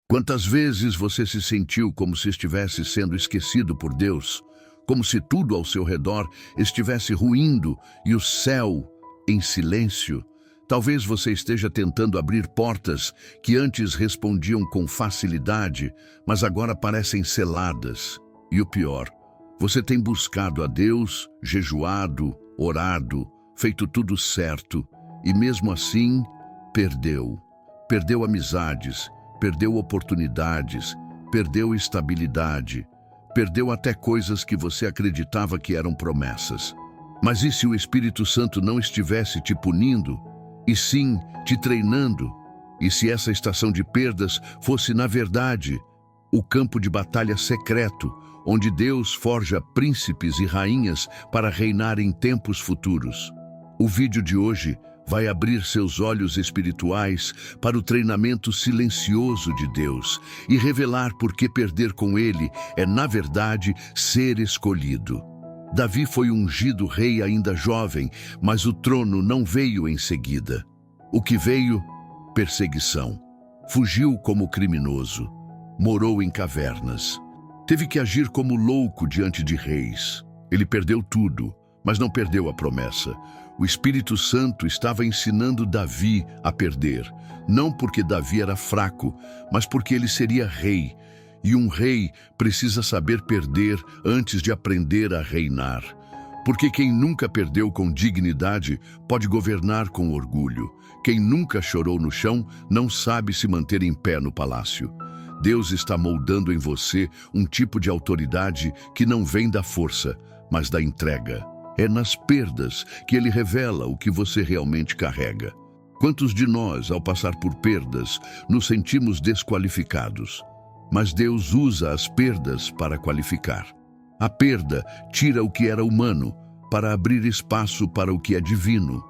Quantas vezes você se sentiu como se estivesse sendo esquecido por Deus, como se tudo ao seu redor estivesse ruindo e o céu em silêncio? Talvez você esteja tentando abrir portas que antes respondiam com facilidade, mas agora parecem seladas. E o pior, você tem buscado a Deus, jejuado, orado, feito tudo certo, e mesmo assim, perdeu. Perdeu amizades, perdeu oportunidades, perdeu estabilidade, perdeu até coisas que você acreditava que eram promessas. Mas e se o Espírito Santo não estivesse te punindo, e sim te treinando? E se essa estação de perdas fosse, na verdade, o campo de batalha secreto, onde Deus forja príncipes e rainhas para reinar em tempos futuros? O vídeo de hoje vai abrir seus olhos espirituais para o treinamento silencioso de Deus e revelar por que perder com Ele é, na verdade, ser escolhido. Davi foi ungido rei ainda jovem, mas o trono não veio em seguida. O que veio? Perseguição. Fugiu como criminoso. Morou em cavernas. Teve que agir como louco diante de reis. Ele perdeu tudo, mas não perdeu a promessa. O Espírito Santo estava ensinando Davi a perder, não porque Davi era fraco, mas porque ele seria rei. E um rei precisa saber perder antes de aprender a reinar. Porque quem nunca perdeu com dignidade pode governar com orgulho. Quem nunca chorou no chão não sabe se manter em pé no palácio. Deus está moldando em você um tipo de autoridade que não vem da força, mas da entrega. É nas perdas que Ele revela o que você realmente carrega. Quantos de nós, ao passar por perdas, nos sentimos desqualificados? Mas Deus usa as perdas para qualificar. A perda tira o que era humano para abrir espaço para o que é divino.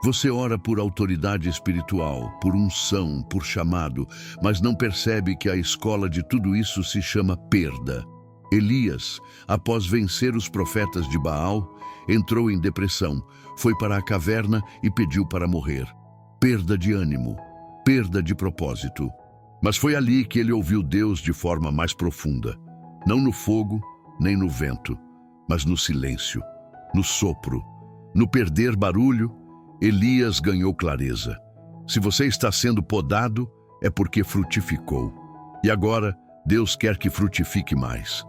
Você ora por autoridade espiritual, por unção, por chamado, mas não percebe que a escola de tudo isso se chama perda. Elias, após vencer os profetas de Baal, entrou em depressão, foi para a caverna e pediu para morrer. Perda de ânimo, perda de propósito. Mas foi ali que ele ouviu Deus de forma mais profunda. Não no fogo, nem no vento, mas no silêncio, no sopro. No perder barulho, Elias ganhou clareza. Se você está sendo podado, é porque frutificou. E agora, Deus quer que frutifique mais.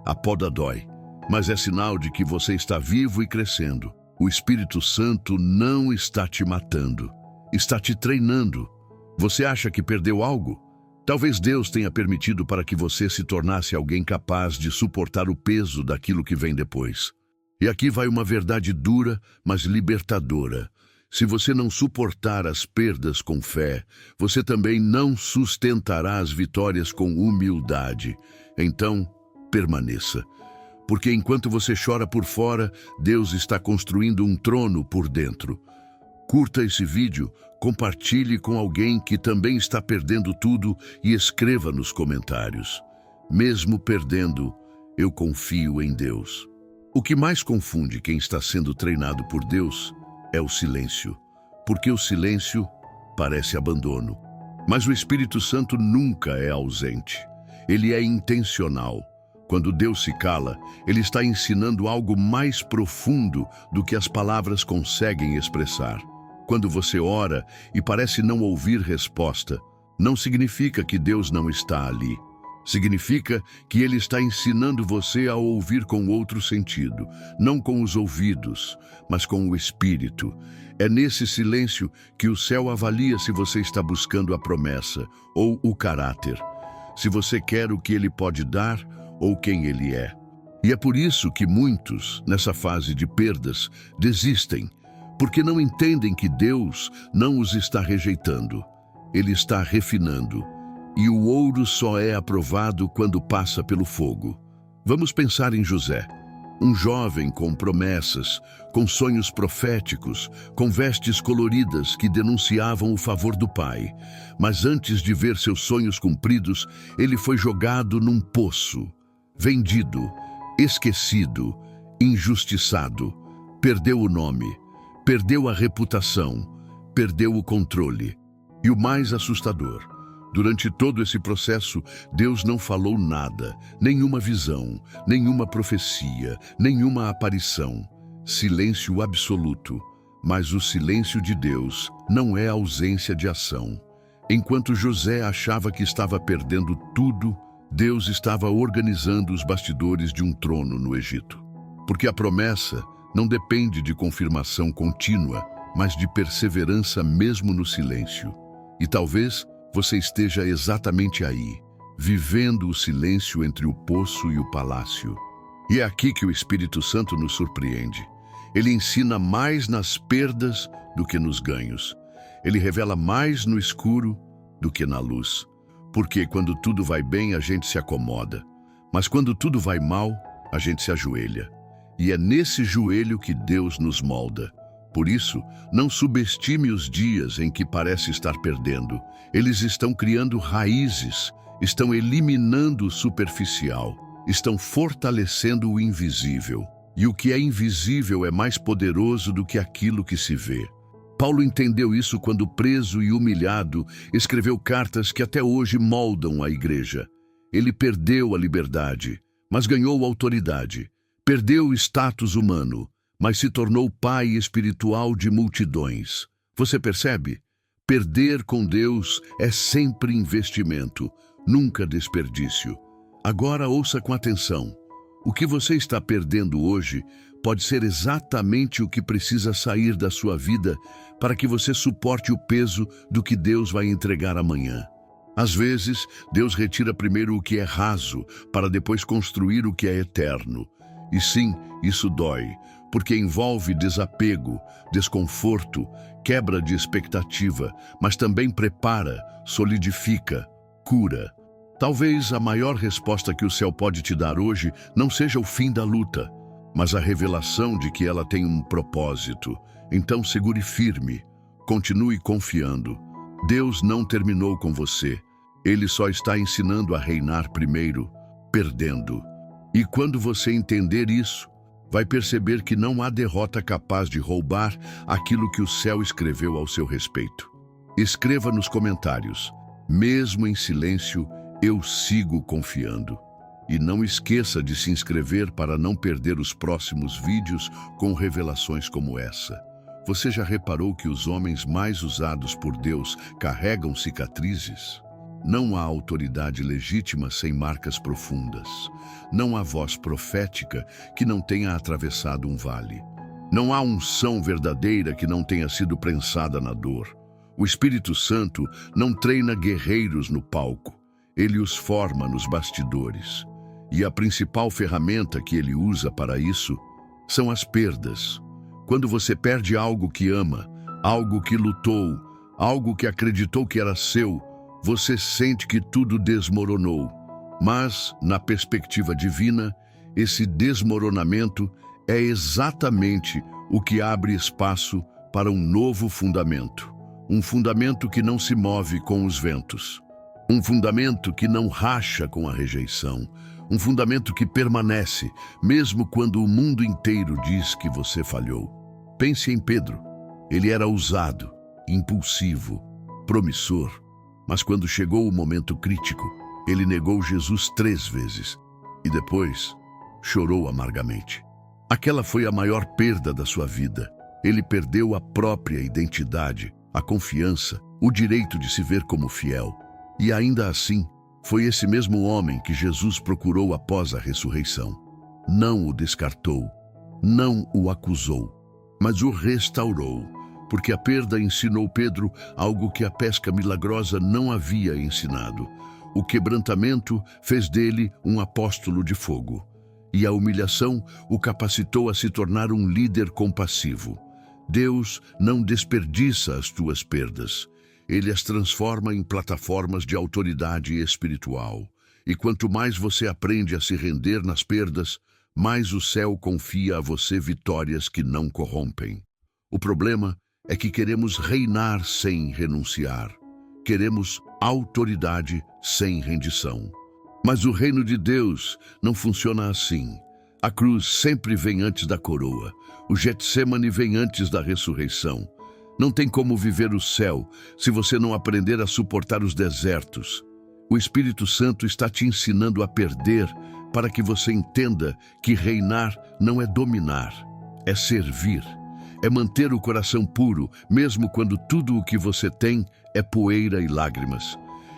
A poda dói, mas é sinal de que você está vivo e crescendo. O Espírito Santo não está te matando, está te treinando. Você acha que perdeu algo? Talvez Deus tenha permitido para que você se tornasse alguém capaz de suportar o peso daquilo que vem depois. E aqui vai uma verdade dura, mas libertadora. Se você não suportar as perdas com fé, você também não sustentará as vitórias com humildade. Então, permaneça. Porque enquanto você chora por fora, Deus está construindo um trono por dentro. Curta esse vídeo, compartilhe com alguém que também está perdendo tudo e escreva nos comentários: mesmo perdendo, eu confio em Deus. O que mais confunde quem está sendo treinado por Deus é o silêncio, porque o silêncio parece abandono. Mas o Espírito Santo nunca é ausente. Ele é intencional. Quando Deus se cala, Ele está ensinando algo mais profundo do que as palavras conseguem expressar. Quando você ora e parece não ouvir resposta, não significa que Deus não está ali. Significa que Ele está ensinando você a ouvir com outro sentido, não com os ouvidos, mas com o Espírito. É nesse silêncio que o céu avalia se você está buscando a promessa ou o caráter, se você quer o que Ele pode dar ou quem Ele é. E é por isso que muitos, nessa fase de perdas, desistem, porque não entendem que Deus não os está rejeitando. Ele está refinando. E o ouro só é aprovado quando passa pelo fogo. Vamos pensar em José, um jovem com promessas, com sonhos proféticos, com vestes coloridas que denunciavam o favor do pai. Mas antes de ver seus sonhos cumpridos, ele foi jogado num poço. Vendido, esquecido, injustiçado, perdeu o nome, perdeu a reputação, perdeu o controle. E o mais assustador, Durante todo esse processo, Deus não falou nada, nenhuma visão, nenhuma profecia, nenhuma aparição. Silêncio absoluto. Mas o silêncio de Deus não é ausência de ação. Enquanto José achava que estava perdendo tudo, Deus estava organizando os bastidores de um trono no Egito. Porque a promessa não depende de confirmação contínua, mas de perseverança mesmo no silêncio. E talvez você esteja exatamente aí, vivendo o silêncio entre o poço e o palácio. E é aqui que o Espírito Santo nos surpreende. Ele ensina mais nas perdas do que nos ganhos. Ele revela mais no escuro do que na luz. Porque quando tudo vai bem, a gente se acomoda. Mas quando tudo vai mal, a gente se ajoelha. E é nesse joelho que Deus nos molda. Por isso, não subestime os dias em que parece estar perdendo. Eles estão criando raízes, estão eliminando o superficial, estão fortalecendo o invisível. E o que é invisível é mais poderoso do que aquilo que se vê. Paulo entendeu isso quando, preso e humilhado, escreveu cartas que até hoje moldam a igreja. Ele perdeu a liberdade, mas ganhou autoridade. Perdeu o status humano, mas se tornou pai espiritual de multidões. Você percebe? Perder com Deus é sempre investimento, nunca desperdício. Agora ouça com atenção. O que você está perdendo hoje pode ser exatamente o que precisa sair da sua vida para que você suporte o peso do que Deus vai entregar amanhã. Às vezes, Deus retira primeiro o que é raso, para depois construir o que é eterno. E sim, isso dói, porque envolve desapego, desconforto, quebra de expectativa, mas também prepara, solidifica, cura. Talvez a maior resposta que o céu pode te dar hoje não seja o fim da luta, mas a revelação de que ela tem um propósito. Então segure firme, continue confiando. Deus não terminou com você. Ele só está ensinando a reinar primeiro, perdendo. E quando você entender isso, vai perceber que não há derrota capaz de roubar aquilo que o céu escreveu ao seu respeito. Escreva nos comentários: mesmo em silêncio, eu sigo confiando. E não esqueça de se inscrever para não perder os próximos vídeos com revelações como essa. Você já reparou que os homens mais usados por Deus carregam cicatrizes? Não há autoridade legítima sem marcas profundas. Não há voz profética que não tenha atravessado um vale. Não há unção verdadeira que não tenha sido prensada na dor. O Espírito Santo não treina guerreiros no palco. Ele os forma nos bastidores. E a principal ferramenta que ele usa para isso são as perdas. Quando você perde algo que ama, algo que lutou, algo que acreditou que era seu, você sente que tudo desmoronou. Mas, na perspectiva divina, esse desmoronamento é exatamente o que abre espaço para um novo fundamento. Um fundamento que não se move com os ventos. Um fundamento que não racha com a rejeição. Um fundamento que permanece, mesmo quando o mundo inteiro diz que você falhou. Pense em Pedro. Ele era ousado, impulsivo, promissor. Mas quando chegou o momento crítico, ele negou Jesus 3 vezes. E depois, chorou amargamente. Aquela foi a maior perda da sua vida. Ele perdeu a própria identidade, a confiança, o direito de se ver como fiel. E ainda assim, foi esse mesmo homem que Jesus procurou após a ressurreição. Não o descartou, não o acusou, mas o restaurou, porque a perda ensinou Pedro algo que a pesca milagrosa não havia ensinado. O quebrantamento fez dele um apóstolo de fogo, e a humilhação o capacitou a se tornar um líder compassivo. Deus não desperdiça as tuas perdas. Ele as transforma em plataformas de autoridade espiritual. E quanto mais você aprende a se render nas perdas, mais o céu confia a você vitórias que não corrompem. O problema é que queremos reinar sem renunciar. Queremos autoridade sem rendição. Mas o reino de Deus não funciona assim. A cruz sempre vem antes da coroa. O Getsêmani vem antes da ressurreição. Não tem como viver o céu se você não aprender a suportar os desertos. O Espírito Santo está te ensinando a perder para que você entenda que reinar não é dominar, é servir. É manter o coração puro, mesmo quando tudo o que você tem é poeira e lágrimas.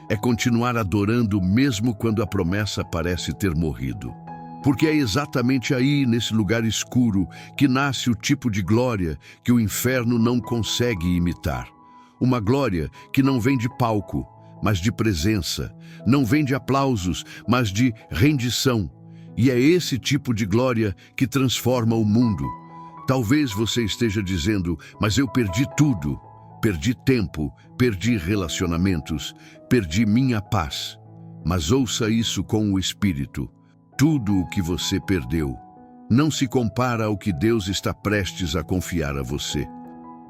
É continuar adorando mesmo quando a promessa parece ter morrido. Porque é exatamente aí, nesse lugar escuro, que nasce o tipo de glória que o inferno não consegue imitar. Uma glória que não vem de palco, mas de presença. Não vem de aplausos, mas de rendição. E é esse tipo de glória que transforma o mundo. Talvez você esteja dizendo, mas eu perdi tudo. Perdi tempo, perdi relacionamentos, perdi minha paz. Mas ouça isso com o Espírito. Tudo o que você perdeu não se compara ao que Deus está prestes a confiar a você.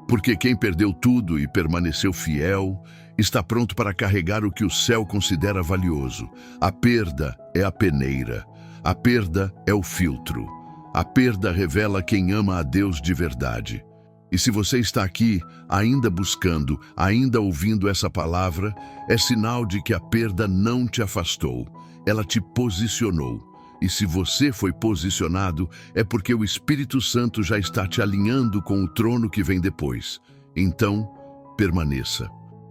Porque quem perdeu tudo e permaneceu fiel, está pronto para carregar o que o céu considera valioso. A perda é a peneira. A perda é o filtro. A perda revela quem ama a Deus de verdade. E se você está aqui, ainda buscando, ainda ouvindo essa palavra, é sinal de que a perda não te afastou. Ela te posicionou. E se você foi posicionado, é porque o Espírito Santo já está te alinhando com o trono que vem depois. Então, permaneça.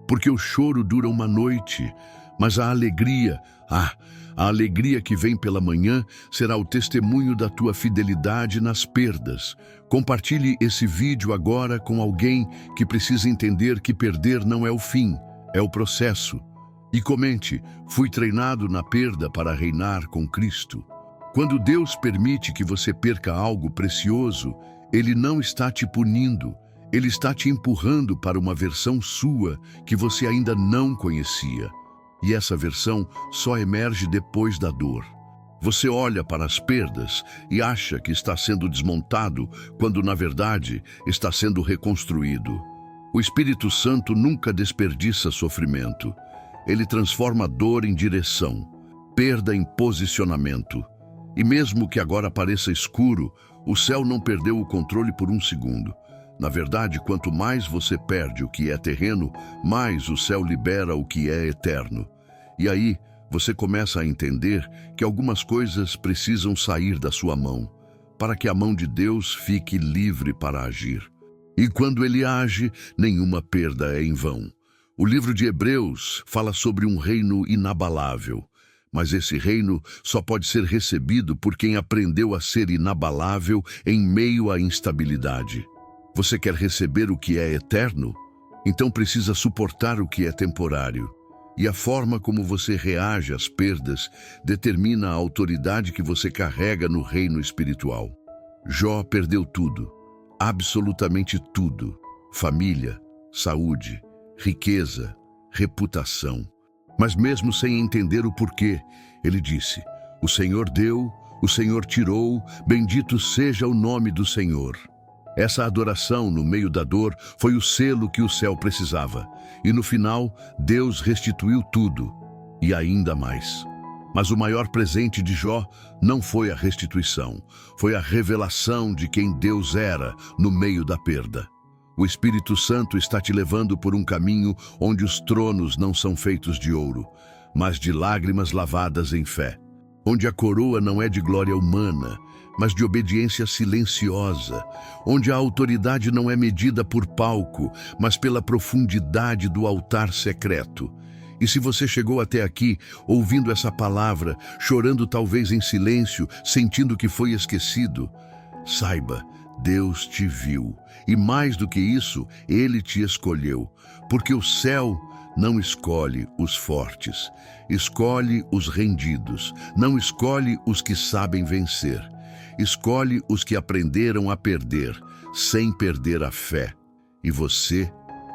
Porque o choro dura uma noite, mas a alegria que vem pela manhã será o testemunho da tua fidelidade nas perdas. Compartilhe esse vídeo agora com alguém que precisa entender que perder não é o fim, é o processo. E comente, fui treinado na perda para reinar com Cristo. Quando Deus permite que você perca algo precioso, Ele não está te punindo, Ele está te empurrando para uma versão sua que você ainda não conhecia. E essa versão só emerge depois da dor. Você olha para as perdas e acha que está sendo desmontado, quando na verdade está sendo reconstruído. O Espírito Santo nunca desperdiça sofrimento. Ele transforma dor em direção, perda em posicionamento. E mesmo que agora pareça escuro, o céu não perdeu o controle por um segundo. Na verdade, quanto mais você perde o que é terreno, mais o céu libera o que é eterno. E aí, você começa a entender que algumas coisas precisam sair da sua mão, para que a mão de Deus fique livre para agir. E quando Ele age, nenhuma perda é em vão. O livro de Hebreus fala sobre um reino inabalável. Mas esse reino só pode ser recebido por quem aprendeu a ser inabalável em meio à instabilidade. Você quer receber o que é eterno? Então precisa suportar o que é temporário. E a forma como você reage às perdas determina a autoridade que você carrega no reino espiritual. Jó perdeu tudo, absolutamente tudo: família, saúde, riqueza, reputação. Mas mesmo sem entender o porquê, ele disse: o Senhor deu, o Senhor tirou, bendito seja o nome do Senhor. Essa adoração no meio da dor foi o selo que o céu precisava. E no final, Deus restituiu tudo, e ainda mais. Mas o maior presente de Jó não foi a restituição, foi a revelação de quem Deus era no meio da perda. O Espírito Santo está te levando por um caminho onde os tronos não são feitos de ouro, mas de lágrimas lavadas em fé. Onde a coroa não é de glória humana, mas de obediência silenciosa. Onde a autoridade não é medida por palco, mas pela profundidade do altar secreto. E se você chegou até aqui, ouvindo essa palavra, chorando talvez em silêncio, sentindo que foi esquecido, saiba, Deus te viu, e mais do que isso, Ele te escolheu, porque o céu não escolhe os fortes, escolhe os rendidos, não escolhe os que sabem vencer, escolhe os que aprenderam a perder, sem perder a fé, e você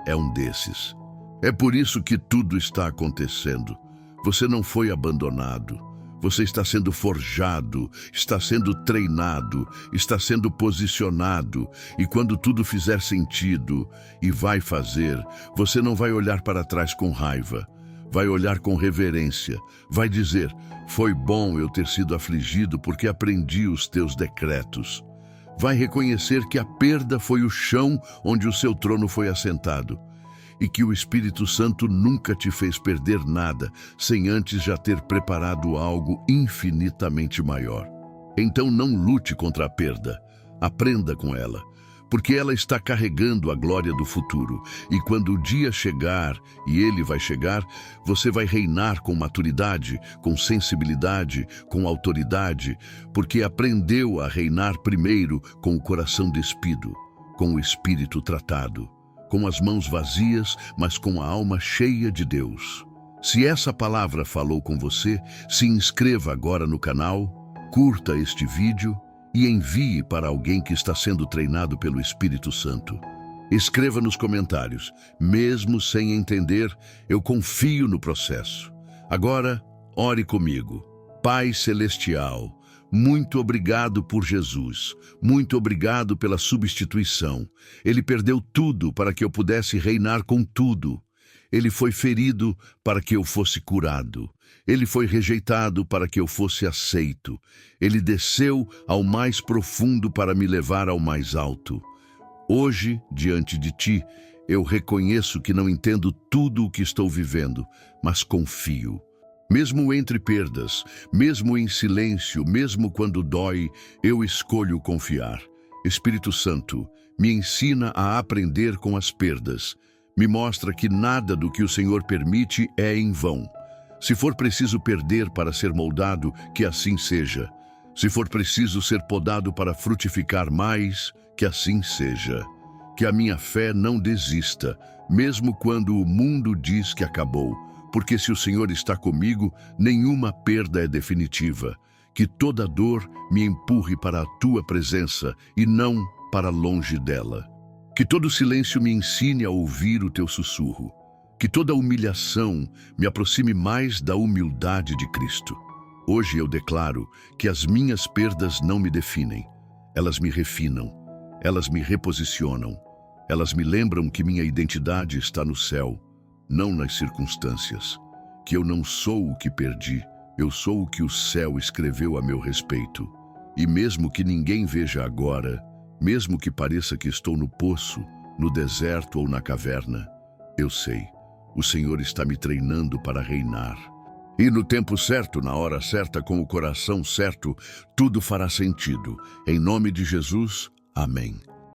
é um desses. É por isso que tudo está acontecendo. Você não foi abandonado. Você está sendo forjado, está sendo treinado, está sendo posicionado. E quando tudo fizer sentido, e vai fazer, você não vai olhar para trás com raiva. Vai olhar com reverência. Vai dizer: foi bom eu ter sido afligido porque aprendi os teus decretos. vai reconhecer que a perda foi o chão onde o seu trono foi assentado e que o Espírito Santo nunca te fez perder nada sem antes já ter preparado algo infinitamente maior. Então não lute contra a perda, aprenda com ela, porque ela está carregando a glória do futuro. E quando o dia chegar, e ele vai chegar, você vai reinar com maturidade, com sensibilidade, com autoridade, porque aprendeu a reinar primeiro com o coração despido, com o espírito tratado, com as mãos vazias, mas com a alma cheia de Deus. Se essa palavra falou com você, se inscreva agora no canal, curta este vídeo e envie para alguém que está sendo treinado pelo Espírito Santo. Escreva nos comentários, mesmo sem entender, eu confio no processo. Agora, ore comigo. Pai Celestial, muito obrigado por Jesus, muito obrigado pela substituição. Ele perdeu tudo para que eu pudesse reinar com tudo. Ele foi ferido para que eu fosse curado. Ele foi rejeitado para que eu fosse aceito. Ele desceu ao mais profundo para me levar ao mais alto. Hoje, diante de ti, eu reconheço que não entendo tudo o que estou vivendo, mas confio. Mesmo entre perdas, mesmo em silêncio, mesmo quando dói, eu escolho confiar. Espírito Santo, me ensina a aprender com as perdas. Me mostra que nada do que o Senhor permite é em vão. Se for preciso perder para ser moldado, que assim seja. Se for preciso ser podado para frutificar mais, que assim seja. Que a minha fé não desista, mesmo quando o mundo diz que acabou, porque se o Senhor está comigo, nenhuma perda é definitiva. Que toda dor me empurre para a tua presença e não para longe dela. Que todo silêncio me ensine a ouvir o teu sussurro. Que toda humilhação me aproxime mais da humildade de Cristo. Hoje eu declaro que as minhas perdas não me definem. Elas me refinam, elas me reposicionam. Elas me lembram que minha identidade está no céu, não nas circunstâncias. Que eu não sou o que perdi, eu sou o que o céu escreveu a meu respeito. E mesmo que ninguém veja agora, mesmo que pareça que estou no poço, no deserto ou na caverna, eu sei, o Senhor está me treinando para reinar. E no tempo certo, na hora certa, com o coração certo, tudo fará sentido. Em nome de Jesus, amém.